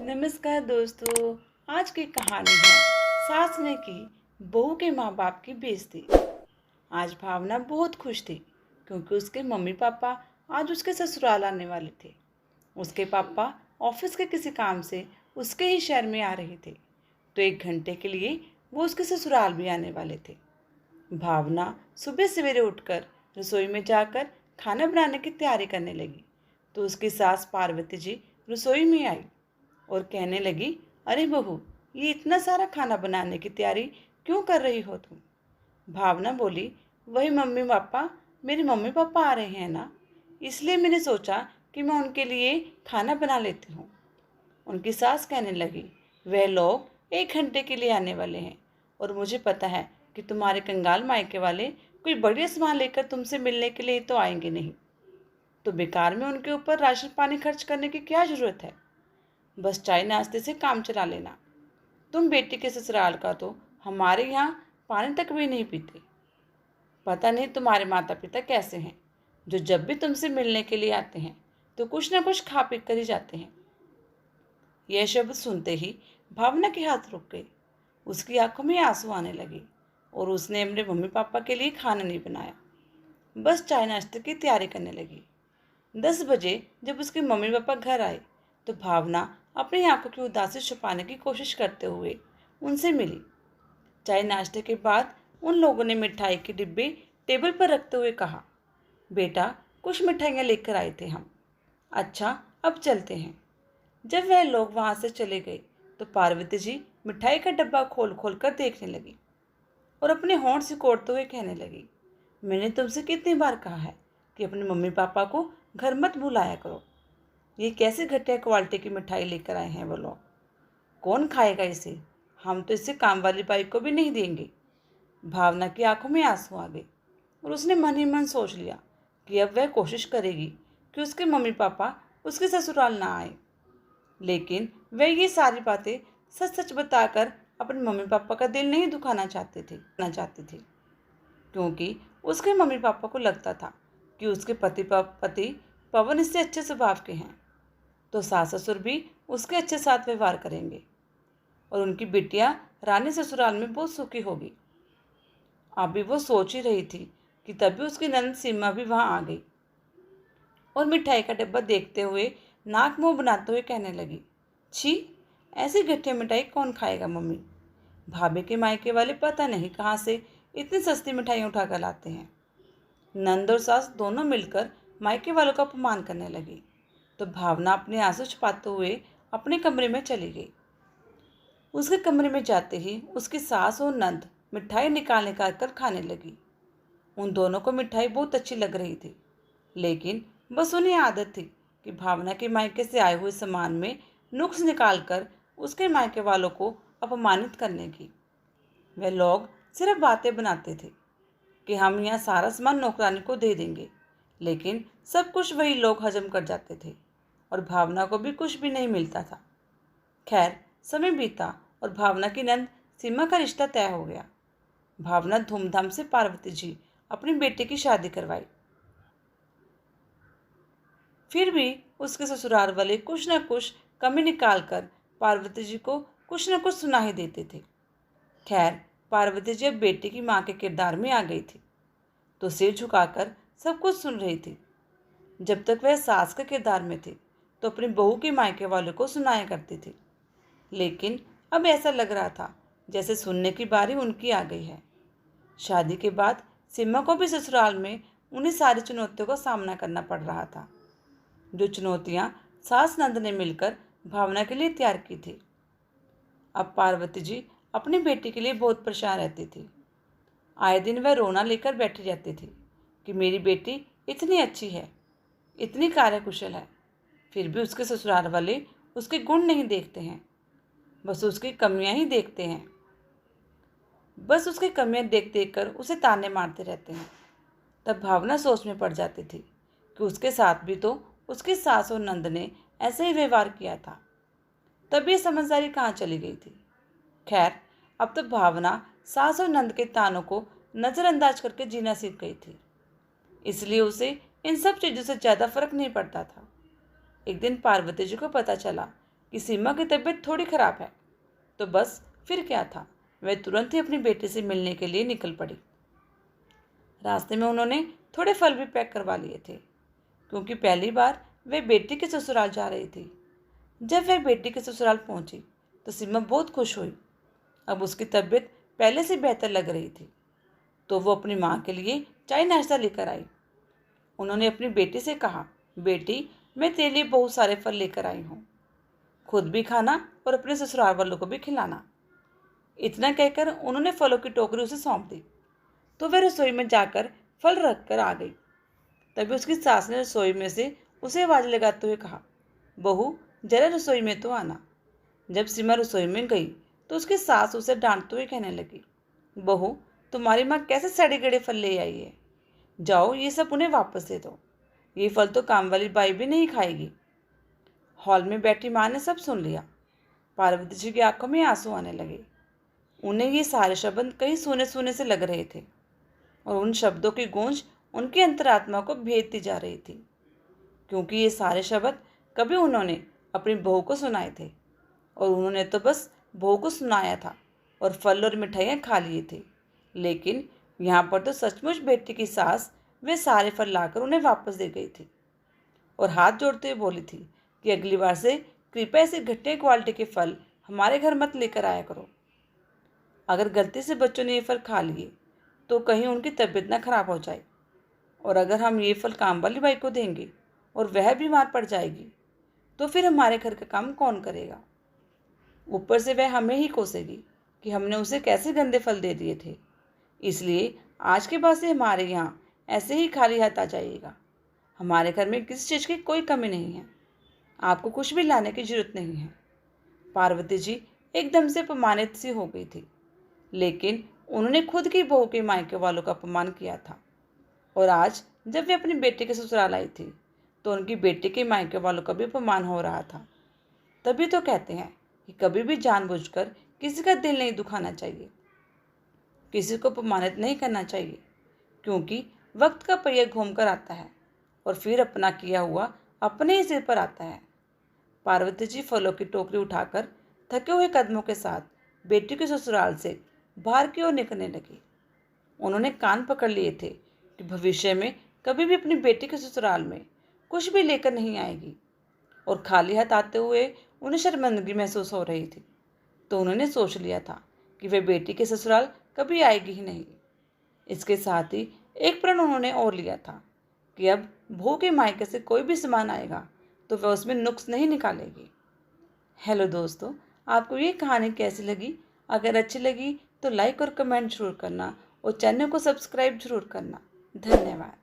नमस्कार दोस्तों। आज की कहानी है सास ने की बहू के माँ बाप की बेइज्जती। आज भावना बहुत खुश थी क्योंकि उसके मम्मी पापा आज उसके ससुराल आने वाले थे। उसके पापा ऑफिस के किसी काम से उसके ही शहर में आ रहे थे, तो 1 घंटे के लिए वो उसके ससुराल भी आने वाले थे। भावना सुबह सवेरे उठकर रसोई में जाकर खाना बनाने की तैयारी करने लगी, तो उसकी सास पार्वती जी रसोई में आई और कहने लगी, अरे बहू, ये इतना सारा खाना बनाने की तैयारी क्यों कर रही हो तुम? भावना बोली, वही मेरे मम्मी पापा आ रहे हैं ना, इसलिए मैंने सोचा कि मैं उनके लिए खाना बना लेती हूँ। उनकी सास कहने लगी, वह लोग 1 घंटे के लिए आने वाले हैं और मुझे पता है कि तुम्हारे कंगाल मायके वाले कोई बढ़िया सामान लेकर तुमसे मिलने के लिए तो आएंगे नहीं, तो बेकार में उनके ऊपर राशन पानी खर्च करने की क्या ज़रूरत है। बस चाय नाश्ते से काम चला लेना। तुम बेटी के ससुराल का तो हमारे यहाँ पानी तक भी नहीं पीते। पता नहीं तुम्हारे माता पिता कैसे हैं, जो जब भी तुमसे मिलने के लिए आते हैं तो कुछ ना कुछ खा पी कर ही जाते हैं। यह शब्द सुनते ही भावना के हाथ रुक गए। उसकी आंखों में आंसू आने लगे और उसने अपने मम्मी पापा के लिए खाना नहीं बनाया, बस चाय नाश्ते की तैयारी करने लगी। 10 बजे जब उसके मम्मी पापा घर आए तो भावना अपनी आंखों की उदासी छुपाने की कोशिश करते हुए उनसे मिली। चाय नाश्ते के बाद उन लोगों ने मिठाई के डिब्बे टेबल पर रखते हुए कहा, बेटा, कुछ मिठाइयाँ लेकर आए थे हम। अच्छा, अब चलते हैं। जब वह लोग वहाँ से चले गए तो पार्वती जी मिठाई का डब्बा खोल खोल कर देखने लगी और अपने होंठ सिकोड़ते हुए कहने लगी, मैंने तुमसे कितनी बार कहा है कि अपने मम्मी पापा को घर मत बुलाया करो। ये कैसे घटिया क्वालिटी की मिठाई लेकर आए हैं वो लोग। कौन खाएगा इसे? हम तो इसे काम वाली बाई को भी नहीं देंगे। भावना की आंखों में आंसू आ गए और उसने मन ही मन सोच लिया कि अब वह कोशिश करेगी कि उसके मम्मी पापा उसके ससुराल ना आए। लेकिन वह ये सारी बातें सच सच बताकर अपने मम्मी पापा का दिल नहीं दुखाना चाहती थी, क्योंकि उसके मम्मी पापा को लगता था कि उसके पति पवन इससे अच्छे स्वभाव के हैं, तो सास ससुर भी उसके अच्छे साथ व्यवहार करेंगे और उनकी बिटिया रानी ससुराल में बहुत सुखी होगी। अभी वो सोच ही रही थी कि तभी उसकी नंद सीमा भी वहाँ आ गई और मिठाई का डब्बा देखते हुए नाक मुंह बनाते हुए कहने लगी, छी, ऐसी घटिया मिठाई कौन खाएगा मम्मी। भाभी के मायके वाले पता नहीं कहाँ से इतनी सस्ती मिठाई उठा कर लाते हैं। नंद और सास दोनों मिलकर मायके वालों का अपमान करने लगी, तो भावना अपने आंसू छुपाते हुए अपने कमरे में चली गई। उसके कमरे में जाते ही उसकी सास और नंद मिठाई निकाल कर खाने लगी। उन दोनों को मिठाई बहुत अच्छी लग रही थी, लेकिन बस उन्हें आदत थी कि भावना के मायके से आए हुए सामान में नुक्स निकालकर उसके मायके वालों को अपमानित करने की। वे लोग सिर्फ बातें बनाते थे कि हम यहाँ सारा सामान नौकरानी को दे देंगे, लेकिन सब कुछ वही लोग हजम कर जाते थे और भावना को भी कुछ भी नहीं मिलता था। खैर, समय बीता और भावना की नंद सीमा का रिश्ता तय हो गया। भावना धूमधाम से पार्वती जी अपनी बेटी की शादी करवाई। फिर भी उसके ससुराल वाले कुछ न कुछ कमी निकाल कर पार्वती जी को कुछ न कुछ सुना ही देते थे। खैर, पार्वती जी अब बेटी की माँ के किरदार में आ गई थी, तो सिर झुकाकर सब कुछ सुन रही थी। जब तक वह सास के किरदार में थी तो अपनी बहू के मायके वालों को सुनाया करती थी, लेकिन अब ऐसा लग रहा था जैसे सुनने की बारी उनकी आ गई है। शादी के बाद सीमा को भी ससुराल में उन्हें सारी चुनौतियों का सामना करना पड़ रहा था, जो चुनौतियां सास नंद ने मिलकर भावना के लिए तैयार की थी। अब पार्वती जी अपनी बेटी के लिए बहुत परेशान रहती थी। आए दिन वह रोना लेकर बैठी रहती थी कि मेरी बेटी इतनी अच्छी है, इतनी कार्यकुशल है, फिर भी उसके ससुराल वाले उसके गुण नहीं देखते हैं, बस उसकी कमियां ही देखते हैं। बस उसकी कमियां देख देख कर उसे ताने मारते रहते हैं। तब भावना सोच में पड़ जाती थी कि उसके साथ भी तो उसकी सास और नंद ने ऐसे ही व्यवहार किया था। तब ये समझदारी कहाँ चली गई थी। खैर, अब तो भावना सास और नंद के तानों को नज़रअंदाज करके जीना सीख गई थी, इसलिए उसे इन सब चीज़ों से ज़्यादा फर्क नहीं पड़ता था। एक दिन पार्वती जी को पता चला कि सीमा की तबीयत थोड़ी ख़राब है। तो बस फिर क्या था, वह तुरंत ही अपनी बेटी से मिलने के लिए निकल पड़ी। रास्ते में उन्होंने थोड़े फल भी पैक करवा लिए थे, क्योंकि पहली बार वे बेटी के ससुराल जा रही थी। जब वह बेटी के ससुराल पहुंची तो सीमा बहुत खुश हुई। अब उसकी तबीयत पहले से बेहतर लग रही थी, तो वो अपनी माँ के लिए चाय नाश्ता लेकर आई। उन्होंने अपनी बेटी से कहा, बेटी, मैं तेरे लिए बहुत सारे फल लेकर आई हूँ, खुद भी खाना और अपने ससुराल वालों को भी खिलाना। इतना कहकर उन्होंने फलों की टोकरी उसे सौंप दी, तो वह रसोई में जाकर फल रख कर आ गई। तभी उसकी सास ने रसोई में से उसे आवाज़ लगाते हुए कहा, बहू, जरा रसोई में तो आना। जब सीमा रसोई में गई तो उसकी सास उसे डांटते हुए कहने लगी, बहू, तुम्हारी माँ कैसे सड़े गड़े फल ले आई है, जाओ ये सब उन्हें वापस दे दो, ये फल तो काम वाली बाई भी नहीं खाएगी। हॉल में बैठी माँ ने सब सुन लिया। पार्वती जी की आंखों में आंसू आने लगे। उन्हें ये सारे शब्द कहीं सुने सुने से लग रहे थे, और उन शब्दों की गूंज उनकी अंतरात्मा को भेदती जा रही थी, क्योंकि ये सारे शब्द कभी उन्होंने अपनी बहू को सुनाए थे, और उन्होंने तो बस बहू को सुनाया था और फल और मिठाइयाँ खा लिए थे। लेकिन यहाँ पर तो सचमुच बेटी की सास वे सारे फल लाकर उन्हें वापस दे गई थी, और हाथ जोड़ते हुए बोली थी कि अगली बार से कृपया ऐसे घटिया क्वालिटी के फल हमारे घर मत लेकर आया करो। अगर गलती से बच्चों ने ये फल खा लिए तो कहीं उनकी तबीयत ना खराब हो जाए, और अगर हम ये फल काम वाली बाई को देंगे और वह बीमार पड़ जाएगी तो फिर हमारे घर का काम कौन करेगा। ऊपर से वह हमें ही कोसेगी कि हमने उसे कैसे गंदे फल दे दिए थे। इसलिए आज के बाद से हमारे यहाँ ऐसे ही खाली हाथ आ जाइएगा। हमारे घर में किसी चीज़ की कोई कमी नहीं है, आपको कुछ भी लाने की जरूरत नहीं है। पार्वती जी एकदम से अपमानित सी हो गई थी, लेकिन उन्होंने खुद की बहू के मायके वालों का अपमान किया था, और आज जब वे अपनी बेटी के ससुराल आई थी तो उनकी बेटी के मायके वालों का भी अपमान हो रहा था। तभी तो कहते हैं कि कभी भी जानबूझकर किसी का दिल नहीं दुखाना चाहिए, किसी को अपमानित नहीं करना चाहिए, क्योंकि वक्त का पहिया घूम कर आता है और फिर अपना किया हुआ अपने ही सिर पर आता है। पार्वती जी फलों की टोकरी उठाकर थके हुए कदमों के साथ बेटी के ससुराल से बाहर की ओर निकलने लगी। उन्होंने कान पकड़ लिए थे कि भविष्य में कभी भी अपनी बेटी के ससुराल में कुछ भी लेकर नहीं आएगी, और खाली हाथ आते हुए उन्हें शर्मिंदगी महसूस हो रही थी। तो उन्होंने सोच लिया था कि वे बेटी के ससुराल कभी आएगी ही नहीं। इसके साथ ही एक प्रण उन्होंने और लिया था कि अब बहू के मायके से कोई भी सामान आएगा तो वह उसमें नुक्स नहीं निकालेगी। हेलो दोस्तों, आपको ये कहानी कैसी लगी? अगर अच्छी लगी तो लाइक और कमेंट जरूर करना, और चैनल को सब्सक्राइब जरूर करना। धन्यवाद।